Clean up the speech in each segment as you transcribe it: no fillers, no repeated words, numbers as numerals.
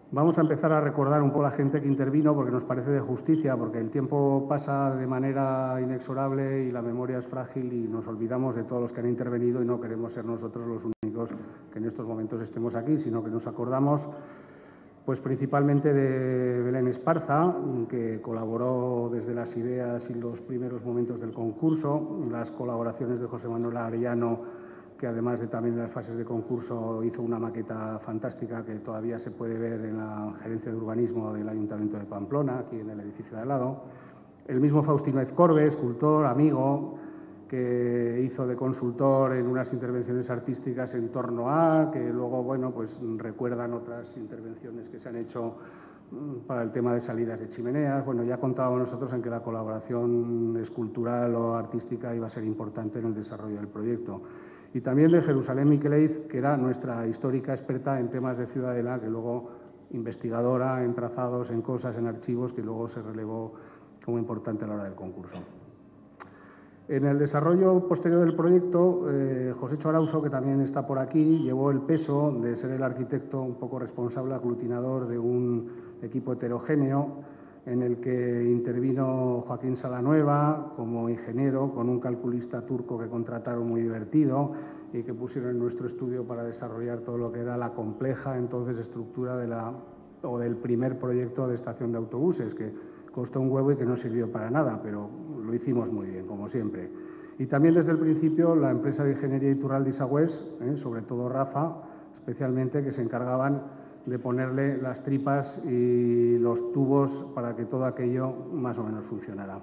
Vamos a empezar a recordar un poco a la gente que intervino porque nos parece de justicia, porque el tiempo pasa de manera inexorable y la memoria es frágil y nos olvidamos de todos los que han intervenido y no queremos ser nosotros los únicos que en estos momentos estemos aquí, sino que nos acordamos pues principalmente de Belén Esparza, que colaboró desde las ideas y los primeros momentos del concurso, las colaboraciones de José Manuel Arellano, que además de también en las fases de concurso hizo una maqueta fantástica que todavía se puede ver en la Gerencia de Urbanismo del Ayuntamiento de Pamplona, aquí en el edificio de al lado. El mismo Faustino Ezcorbe, escultor, amigo, que hizo de consultor en unas intervenciones artísticas en torno a, que luego, bueno, pues recuerdan otras intervenciones que se han hecho para el tema de salidas de chimeneas. Bueno, ya contábamos nosotros en que la colaboración escultural o artística iba a ser importante en el desarrollo del proyecto. Y también de Jerusalén Miqueleiz, que era nuestra histórica experta en temas de Ciudadela, que luego investigadora en trazados, en cosas, en archivos, que luego se relevó como importante a la hora del concurso. En el desarrollo posterior del proyecto, Josécho Arauzo, que también está por aquí, llevó el peso de ser el arquitecto un poco responsable, aglutinador de un equipo heterogéneo en el que intervino Joaquín Salanueva como ingeniero, con un calculista turco que contrataron muy divertido y que pusieron en nuestro estudio para desarrollar todo lo que era la compleja entonces estructura del primer proyecto de estación de autobuses, que costó un huevo y que no sirvió para nada, pero lo hicimos muy bien, como siempre. Y también desde el principio la empresa de ingeniería Iturralde y Sagüés, sobre todo Rafa, especialmente, que se encargaban de ponerle las tripas y los tubos para que todo aquello más o menos funcionara.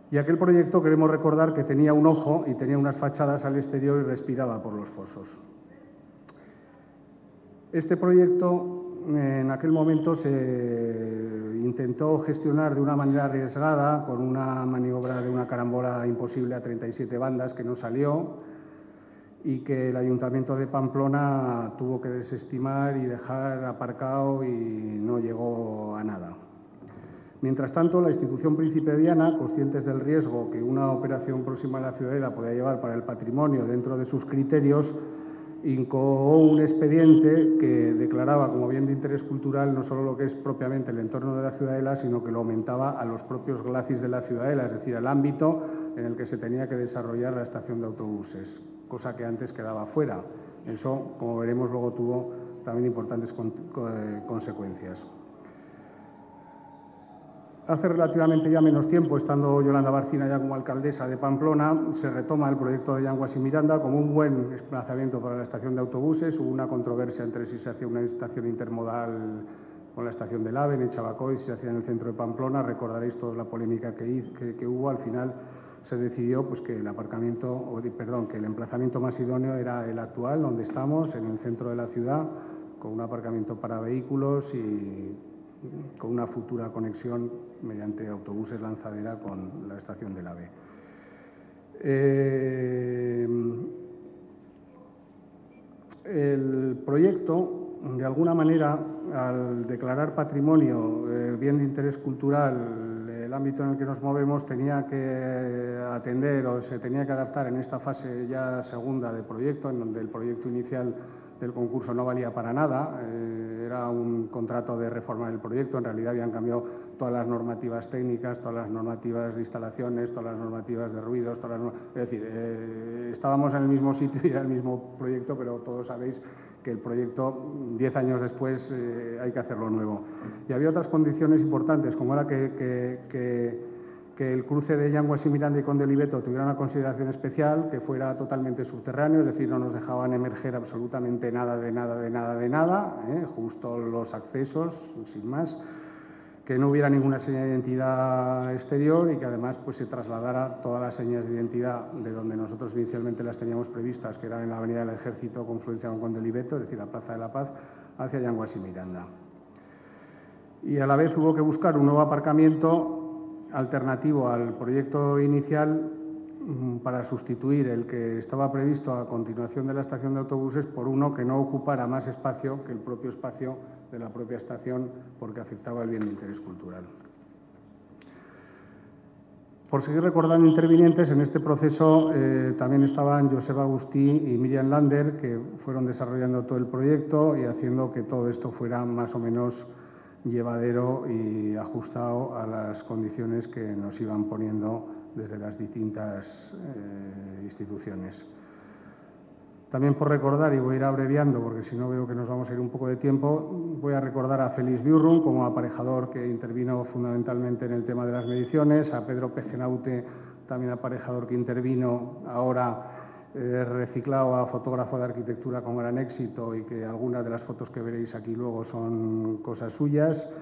Y aquel proyecto queremos recordar que tenía un ojo y tenía unas fachadas al exterior y respiraba por los fosos. Este proyecto en aquel momento se intentó gestionar de una manera arriesgada con una maniobra de una carambola imposible a 37 bandas que no salió y que el Ayuntamiento de Pamplona tuvo que desestimar y dejar aparcado y no llegó a nada. Mientras tanto, la institución Príncipe Diana, conscientes del riesgo que una operación próxima a la Ciudadela podía llevar para el patrimonio dentro de sus criterios, incoó un expediente que declaraba como bien de interés cultural no solo lo que es propiamente el entorno de la Ciudadela, sino que lo aumentaba a los propios glacis de la Ciudadela, es decir, al ámbito en el que se tenía que desarrollar la estación de autobuses, cosa que antes quedaba fuera. Eso, como veremos, luego tuvo también importantes consecuencias. Hace relativamente ya menos tiempo, estando Yolanda Barcina ya como alcaldesa de Pamplona, se retoma el proyecto de Yanguas y Miranda como un buen desplazamiento para la estación de autobuses. Hubo una controversia entre si se hacía una estación intermodal con la estación del AVE en Chabacoy, si se hacía en el centro de Pamplona. Recordaréis toda la polémica que hubo. Al final se decidió pues, que el emplazamiento más idóneo era el actual, donde estamos, en el centro de la ciudad, con un aparcamiento para vehículos y con una futura conexión mediante autobuses lanzadera con la estación del AVE. El proyecto, de alguna manera, al declarar patrimonio, bien de interés cultural, el ámbito en el que nos movemos, tenía que atender o se tenía que adaptar en esta fase ya segunda de proyecto, en donde el proyecto inicial del concurso no valía para nada, era un contrato de reforma del proyecto, en realidad habían cambiado todas las normativas técnicas, todas las normativas de instalaciones, todas las normativas de ruidos, es decir, estábamos en el mismo sitio y era el mismo proyecto, pero todos sabéis que el proyecto, 10 años después, hay que hacerlo nuevo. Y había otras condiciones importantes, como era que el cruce de Yanguas y Miranda y Conde Oliveto tuviera una consideración especial, que fuera totalmente subterráneo, es decir, no nos dejaban emerger absolutamente nada, justo los accesos, sin más, que no hubiera ninguna señal de identidad exterior y que además pues, se trasladara todas las señas de identidad de donde nosotros inicialmente las teníamos previstas, que eran en la Avenida del Ejército, confluencia con Conde Oliveto, es decir, la Plaza de la Paz, hacia Yanguas y Miranda. Y a la vez hubo que buscar un nuevo aparcamiento alternativo al proyecto inicial para sustituir el que estaba previsto a continuación de la estación de autobuses por uno que no ocupara más espacio que el propio espacio de la propia estación porque afectaba el bien de interés cultural. Por seguir recordando intervinientes, en este proceso también estaban Josep Agustí y Miriam Lander, que fueron desarrollando todo el proyecto y haciendo que todo esto fuera más o menos llevadero y ajustado a las condiciones que nos iban poniendo desde las distintas instituciones. También por recordar, y voy a ir abreviando porque si no veo que nos vamos a ir un poco de tiempo, voy a recordar a Félix Biurrun como aparejador que intervino fundamentalmente en el tema de las mediciones, a Pedro Pejenaute, también aparejador que intervino ahora reciclado a fotógrafo de arquitectura con gran éxito y que algunas de las fotos que veréis aquí luego son cosas suyas.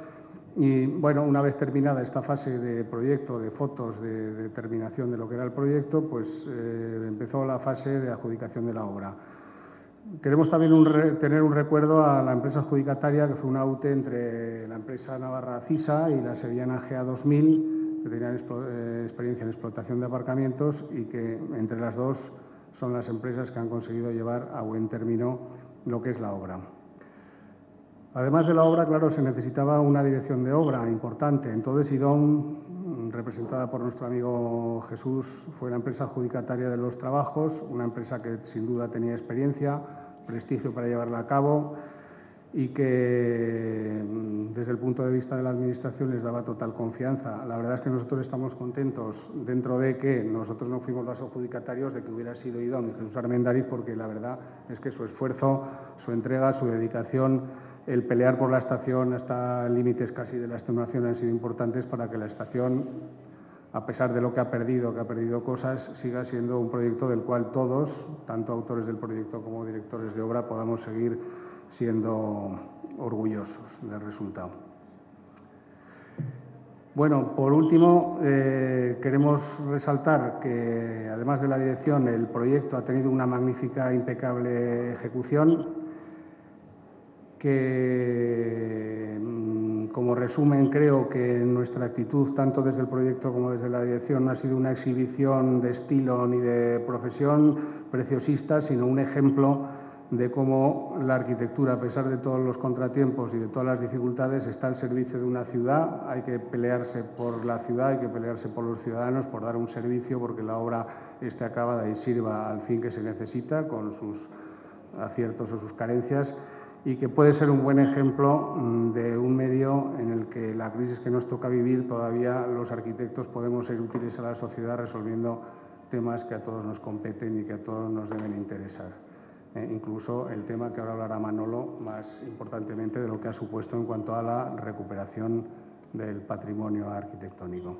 Y bueno, una vez terminada esta fase de proyecto, de fotos, de determinación de lo que era el proyecto, pues empezó la fase de adjudicación de la obra. Queremos también tener un recuerdo a la empresa adjudicataria, que fue una UTE entre la empresa navarra CISA y la sevillana GA2000, que tenían experiencia en explotación de aparcamientos y que entre las dos son las empresas que han conseguido llevar a buen término lo que es la obra. Además de la obra, claro, se necesitaba una dirección de obra importante. Entonces, IDOM, representada por nuestro amigo Jesús, fue la empresa adjudicataria de los trabajos, una empresa que sin duda tenía experiencia, prestigio para llevarla a cabo y que desde el punto de vista de la Administración les daba total confianza. La verdad es que nosotros estamos contentos, dentro de que nosotros no fuimos los adjudicatarios, de que hubiera sido IDOM y Jesús Armendáriz, porque la verdad es que su esfuerzo, su entrega, su dedicación, el pelear por la estación hasta límites casi de la extenuación han sido importantes para que la estación, a pesar de lo que ha perdido cosas, siga siendo un proyecto del cual todos, tanto autores del proyecto como directores de obra, podamos seguir siendo orgullosos del resultado. Bueno, por último, queremos resaltar que, además de la dirección, el proyecto ha tenido una magnífica, impecable ejecución, que como resumen creo que nuestra actitud, tanto desde el proyecto como desde la dirección, no ha sido una exhibición de estilo ni de profesión preciosista, sino un ejemplo de cómo la arquitectura, a pesar de todos los contratiempos y de todas las dificultades, está al servicio de una ciudad. Hay que pelearse por la ciudad, hay que pelearse por los ciudadanos, por dar un servicio, porque la obra esté acabada y sirva al fin que se necesita, con sus aciertos o sus carencias, y que puede ser un buen ejemplo de un medio en el que la crisis que nos toca vivir todavía los arquitectos podemos ser útiles a la sociedad resolviendo temas que a todos nos competen y que a todos nos deben interesar. Incluso el tema que ahora hablará Manolo, más importantemente de lo que ha supuesto en cuanto a la recuperación del patrimonio arquitectónico.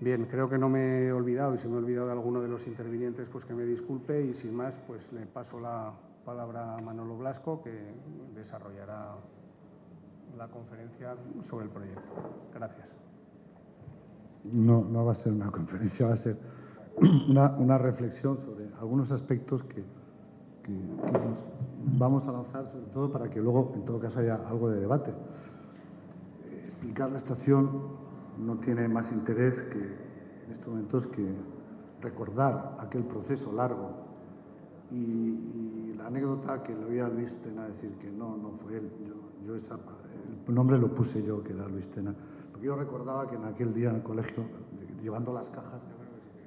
Bien, creo que no me he olvidado, y si me he olvidado de alguno de los intervinientes, pues que me disculpe, y sin más, pues le paso la palabra a Manolo Blasco, que desarrollará la conferencia sobre el proyecto. Gracias. No va a ser una conferencia, va a ser una reflexión sobre algunos aspectos que nos vamos a lanzar, sobre todo para que luego, en todo caso, haya algo de debate. Explicar la estación no tiene más interés que, en estos momentos, que recordar aquel proceso largo y la anécdota que le oía a Luis Tena decir que no fue él. El nombre lo puse yo, que era Luis Tena. Porque yo recordaba que en aquel día en el colegio, llevando las cajas,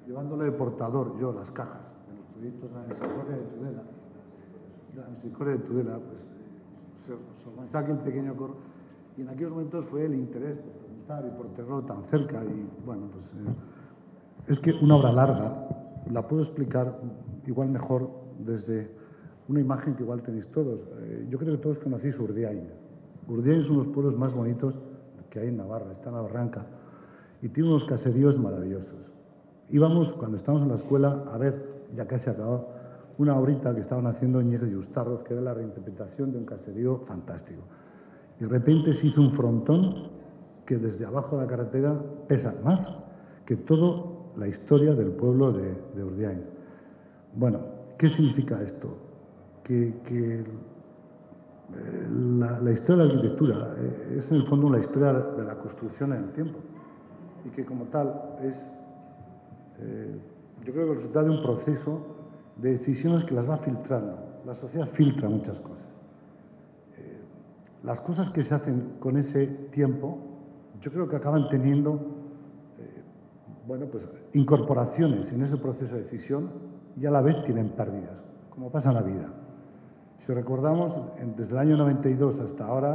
llevándole de portador yo las cajas de los proyectos de la Misericordia de Tudela, pues se organizó aquel pequeño coro. Y en aquellos momentos fue el interés por preguntar y por tenerlo tan cerca. Y bueno, pues es que una obra larga la puedo explicar igual mejor desde una imagen que igual tenéis todos. Yo creo que todos conocéis Urdiain. Urdiain es uno de los pueblos más bonitos que hay en Navarra, está en la Barranca, y tiene unos caseríos maravillosos. Íbamos, cuando estábamos en la escuela, a ver, ya casi acabado, una obrita que estaban haciendo Ñegue y Ustarroz, que era la reinterpretación de un caserío fantástico. Y de repente se hizo un frontón que desde abajo de la carretera pesa más que toda la historia del pueblo de Urdiain. Bueno, ¿qué significa esto? Que la historia de la arquitectura es en el fondo la historia de la construcción en el tiempo y que como tal es, yo creo que el resultado de un proceso de decisiones que las va filtrando. La sociedad filtra muchas cosas. Las cosas que se hacen con ese tiempo, yo creo que acaban teniendo bueno, pues incorporaciones en ese proceso de decisión y a la vez tienen pérdidas, como pasa en la vida. Si recordamos, desde el año 92 hasta ahora,